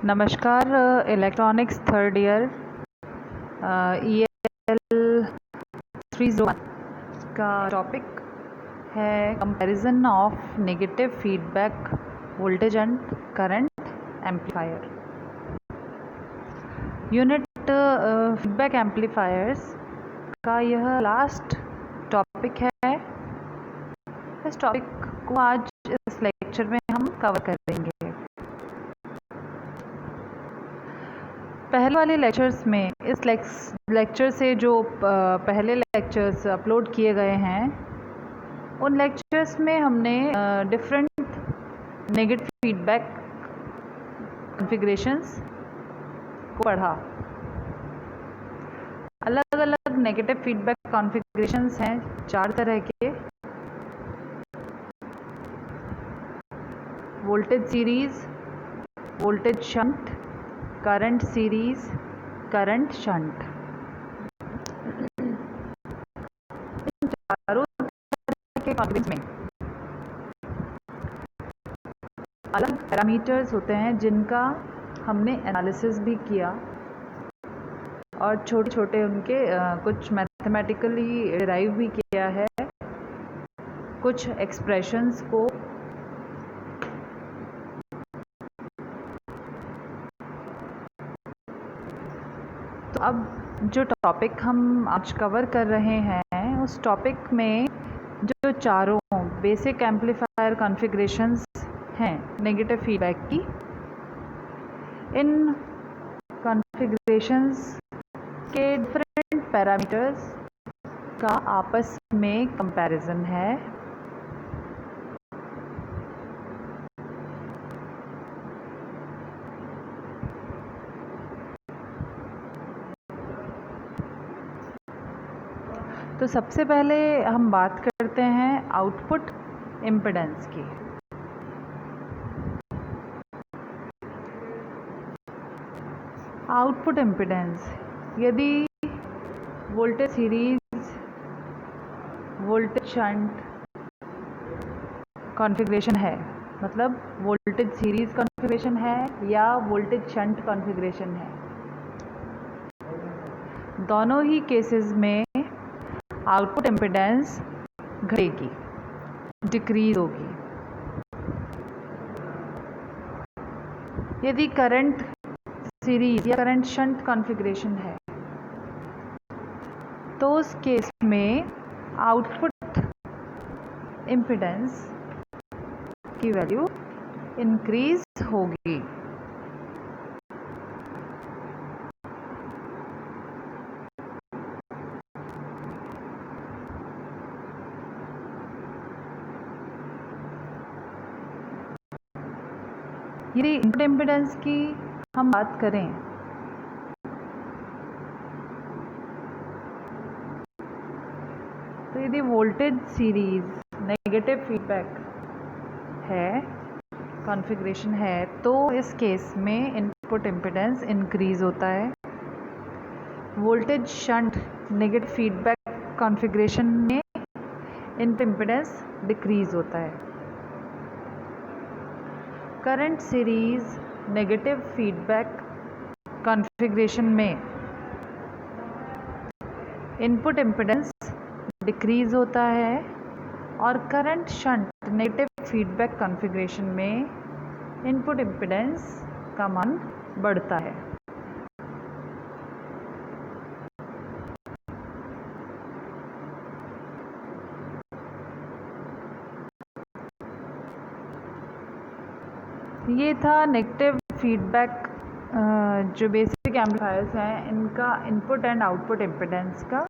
नमस्कार। Electronics third year EL 301 का topic है comparison of negative feedback voltage and current amplifier. Unit feedback amplifiers का यह last topic है। इस टॉपिक को आज इस लेक्चर में हम कवर करेंगे। पहले वाले लेक्चर्स में इस लेक्चर से जो पहले लेक्चर्स अपलोड किए गए हैं उन लेक्चर्स में हमने डिफरेंट नेगेटिव फीडबैक कॉन्फ़िगरेशंस को पढ़ा। अलग अलग नेगेटिव फीडबैक कॉन्फ़िगरेशंस हैं 4 तरह के: voltage series, voltage shunt, current series, current shunt. इन चारों के कॉन्फ़िगरेशन में अलग पैरामीटर्स होते हैं जिनका हमने एनालिसिस भी किया और छोटे छोटे उनके कुछ मैथमेटिकली डिराइव भी किया है, कुछ एक्सप्रेशंस को तो अब जो टॉपिक हम आज कवर कर रहे हैं उस टॉपिक में जो चारों बेसिक एम्पलीफायर कॉन्फ़िगरेशंस हैं नेगेटिव फीडबैक की, इन कॉन्फ़िगरेशंस के डिफरेंट पैरामीटर्स का आपस में कंपैरिजन है। तो सबसे पहले हम बात करते हैं आउटपुट इम्पीडेंस की। आउटपुट इम्पीडेंस यदि voltage series, voltage shunt configuration है, मतलब वोल्टेज सीरीज कॉन्फ़िगरेशन है या वोल्टेज शंट कॉन्फ़िगरेशन है, दोनों ही केसेस में आउटपुट इम्पीडेंस घटेगी, डिक्रीज होगी। यदि करंट सीरीज या करंट शंट कॉन्फ़िगरेशन है तो उस केस में आउटपुट इम्पीडेंस की वैल्यू इंक्रीज होगी। यदि इनपुट इम्पीडेंस की हम बात करें तो यदि वोल्टेज सीरीज नेगेटिव फीडबैक है कॉन्फ़िगरेशन है तो इस केस में इनपुट इम्पीडेंस इंक्रीज होता है। Voltage shunt negative feedback configuration में इनपुट इम्पीडेंस डिक्रीज होता है। Current series negative feedback configuration में इनपुट इम्पीडेंस डिक्रीज होता है और current shunt negative feedback configuration में इनपुट इम्पीडेंस का मान बढ़ता है। ये था नेगेटिव फीडबैक जो बेसिक एम्पलीफायर्स हैं इनका इनपुट एंड आउटपुट इम्पीडेंस का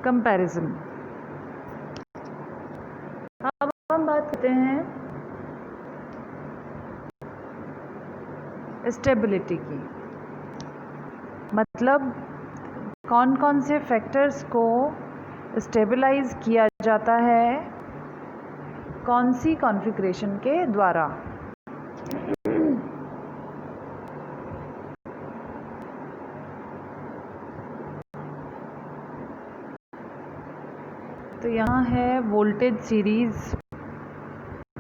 कंपैरिजन। अब हम बात करते हैं स्टेबिलिटी की, मतलब कौन कौन से फैक्टर्स को स्टेबलाइज किया जाता है कौन सी कॉन्फ़िगरेशन के द्वारा। तो यहाँ है voltage series,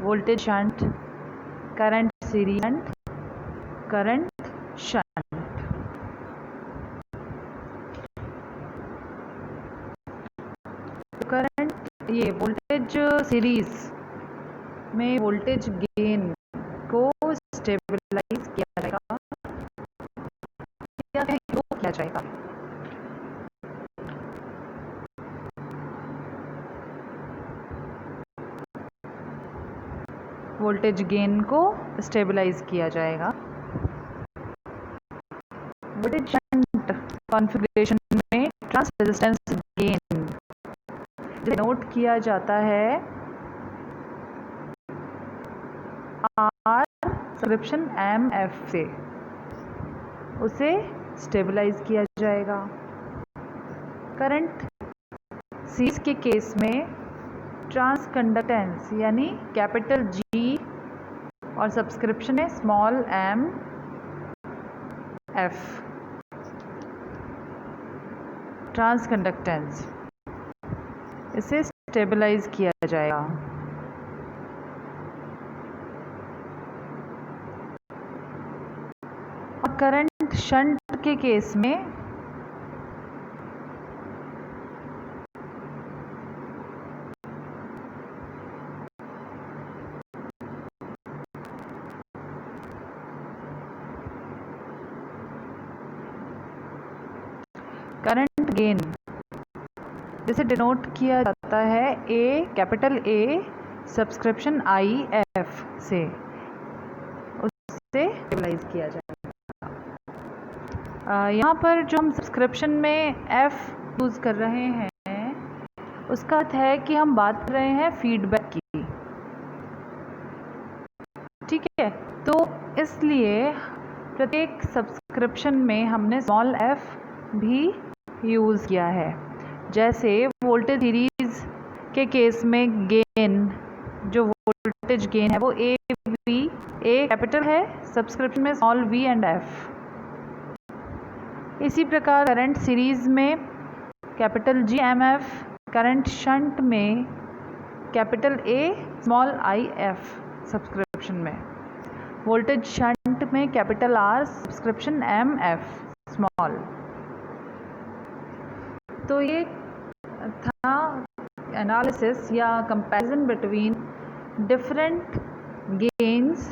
voltage shunt, current series shunt, current shunt. Current ये वोल्टेज सीरीज में वोल्टेज गेन को स्टेबलाइज किया जाएगा या रोक किया जाएगा। वोल्टेज गेन को स्टेबलाइज किया जाएगा। वोल्टेज शंट कॉन्फ़िगरेशन में ट्रांस रेजिस्टेंस गेन नोट किया जाता है आर सब्सक्रिप्शन एम एफ से, उसे स्टेबलाइज किया जाएगा। करंट सीरीज के केस में ट्रांस कंडक्टेंस यानी कैपिटल जी और सब्सक्रिप्शन है small M F. Transconductance इसे स्टेबलाइज किया जाएगा। और करंट शंट के केस में करंट गेन जिसे डिनोट किया जाता है A capital A subscription I F से, उससे स्टेबलाइज किया जाएगा। यहाँ पर जो हम सब्सक्रिप्शन में एफ यूज़ कर रहे हैं उसका अर्थ है कि हम बात कर रहे हैं फीडबैक की, ठीक है। तो इसलिए प्रत्येक सब्सक्रिप्शन में हमने स्मॉल एफ भी यूज़ किया है। जैसे वोल्टेज सीरीज के केस में गेन, जो वोल्टेज गेन है वो ए वी, ए कैपिटल है, सब्सक्रिप्शन में स्मॉल वी एंड एफ। इसी प्रकार करंट सीरीज में capital G M F, current shunt में capital A small I F subscription में, वोल्टेज शंट में capital R subscription M F small. तो ये था एनालिसिस या comparison between different gains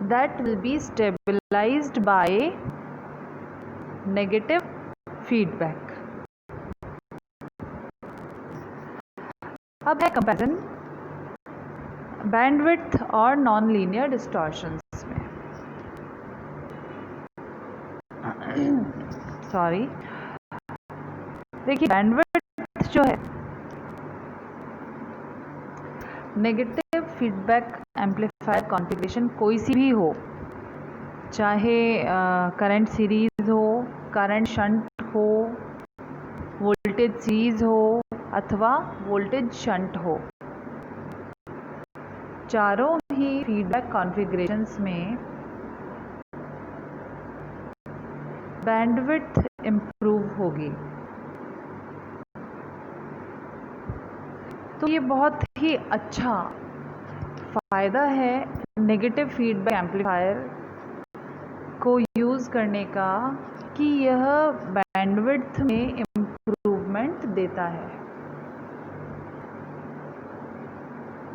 that will be stabilized by negative feedback. अब है comparison bandwidth और नॉन लीनियर डिस्टॉर्शंस में। सॉरी, देखिए बैंडविड्थ जो है नेगेटिव फीडबैक एम्पलीफायर कॉन्फ़िगरेशन कोई सी भी हो, चाहे करंट सीरीज हो, करंट शंट हो, वोल्टेज सीरीज हो अथवा वोल्टेज शंट हो, चारों ही फीडबैक कॉन्फ़िगरेशंस में बैंडविड्थ इम्प्रूव होगी। तो ये बहुत ही अच्छा फ़ायदा है नेगेटिव फीडबैक एम्पलीफायर को यूज़ करने का कि यह बैंडविड्थ में इम्प्रूवमेंट देता है।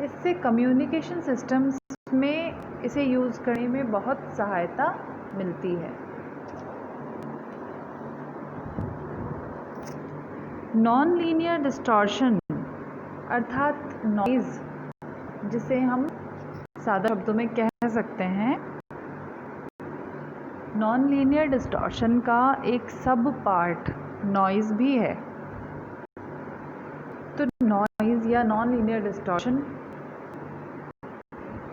इससे कम्युनिकेशन सिस्टम्स में इसे यूज़ करने में बहुत सहायता मिलती है। नॉन लीनियर डिस्टॉर्शन अर्थात नॉइज़, जिसे हम सादा शब्दों में कह सकते हैं, नॉन लीनियर डिस्टॉर्शन का एक सब पार्ट नॉइज़ भी है। तो नॉइज़ या नॉन लीनियर डिस्टॉर्शन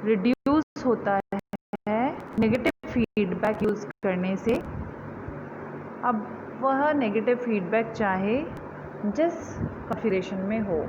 रिड्यूस होता है नेगेटिव फीडबैक यूज़ करने से। अब वह नेगेटिव फीडबैक चाहे जिस कॉन्फ़िगरेशन में हो।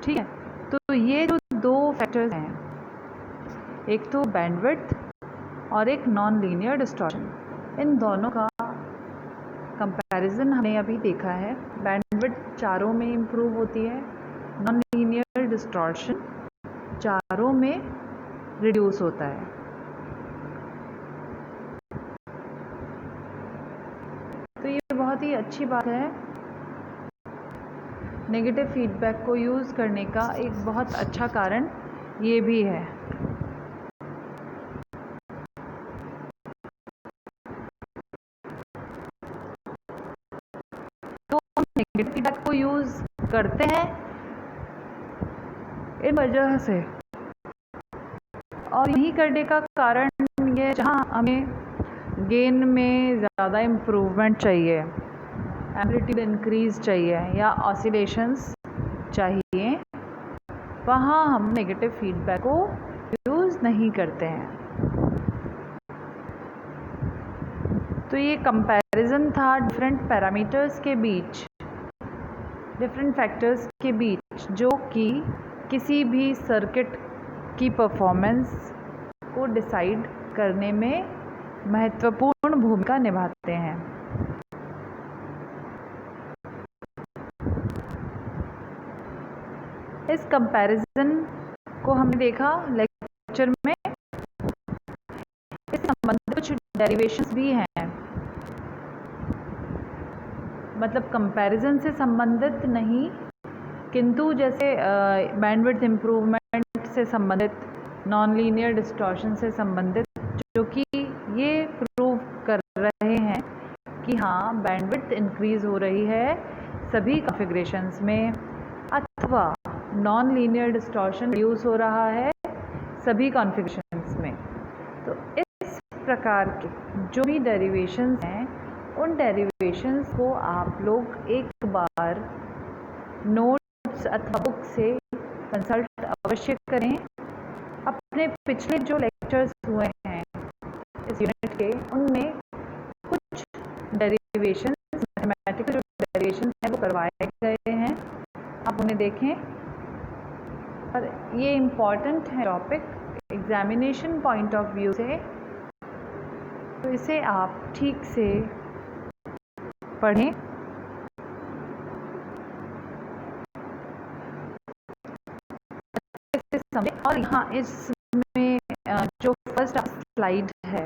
ठीक है, तो ये जो दो फैक्टर्स हैं, एक तो बैंडविड्थ और एक नॉन लीनियर डिस्टॉर्शन, इन दोनों का कंपैरिजन हमने अभी देखा है। बैंडविड्थ चारों में इम्प्रूव होती है, नॉन लीनियर डिस्टॉर्शन चारों में रिड्यूस होता है। तो ये बहुत ही अच्छी बात है। नेगेटिव फीडबैक को यूज़ करने का एक बहुत अच्छा कारण ये भी है। तो हम नेगेटिव फीडबैक को यूज़ करते हैं इन वजह से, और यही करने का कारण ये जहाँ हमें गेन में ज़्यादा इम्प्रूवमेंट चाहिए, एम्पलीट्यूड इंक्रीज चाहिए या ऑसिलेशंस चाहिए, वहाँ हम नेगेटिव फीडबैक को यूज़ नहीं करते हैं। तो ये कंपैरिजन था डिफरेंट पैरामीटर्स के बीच, डिफरेंट फैक्टर्स के बीच, जो कि किसी भी सर्किट की परफॉर्मेंस को डिसाइड करने में महत्वपूर्ण भूमिका निभाते हैं। इस कंपैरिजन को हमने देखा लेक्चर में। इस संबंधित कुछ डेरिवेशंस भी हैं, मतलब कंपैरिजन से संबंधित नहीं, किंतु जैसे बैंडविड्थ इम्प्रूवमेंट से संबंधित, नॉन लीनियर डिस्टॉर्शन से संबंधित, जो कि ये प्रूव कर रहे हैं कि हाँ बैंडविड्थ इंक्रीज हो रही है सभी कॉन्फ़िगरेशंस में, अथवा नॉन लीनियर डिस्टॉर्शन रिड्यूस हो रहा है सभी कॉन्फ़िगरेशंस में। तो इस प्रकार के जो भी डेरिवेशंस हैं, उन डेरिवेशंस को आप लोग एक बार नोट्स अथवा बुक से कंसल्ट अवश्य करें। अपने पिछले जो लेक्चर्स हुए हैं इस यूनिट के, उनमें कुछ डेरिवेशंस, मैथमेटिकल जो डेरिवेशंस हैं वो करवाए गए हैं, आप उन्हें देखें। और ये इम्पॉर्टेंट है topic examination point of view से, तो इसे आप ठीक से पढ़ें। और यहाँ इसमें जो फर्स्ट स्लाइड है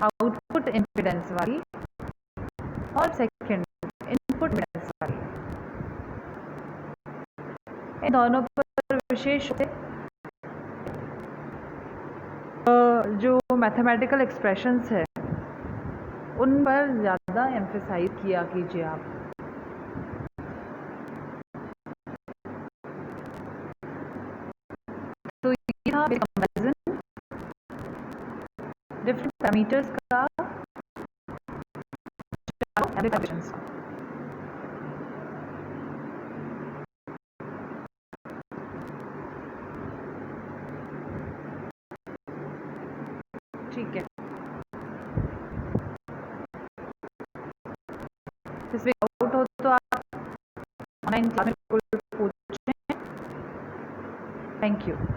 आउटपुट इम्पीडेंस वाली और सेकंड इनपुट इम्पीडेंस वाली, इन दोनों पर विशेष रूप से जो मैथमेटिकल एक्सप्रेशंस है उन पर ज़्यादा एम्फेसाइज किया कीजिए आप। तो ये था कंपैरिजन डिफरेंट पैरामीटर्स का एप्लीकेशंस। ठीक है, इसमें आउट हो तो आप ऑनलाइन क्लास में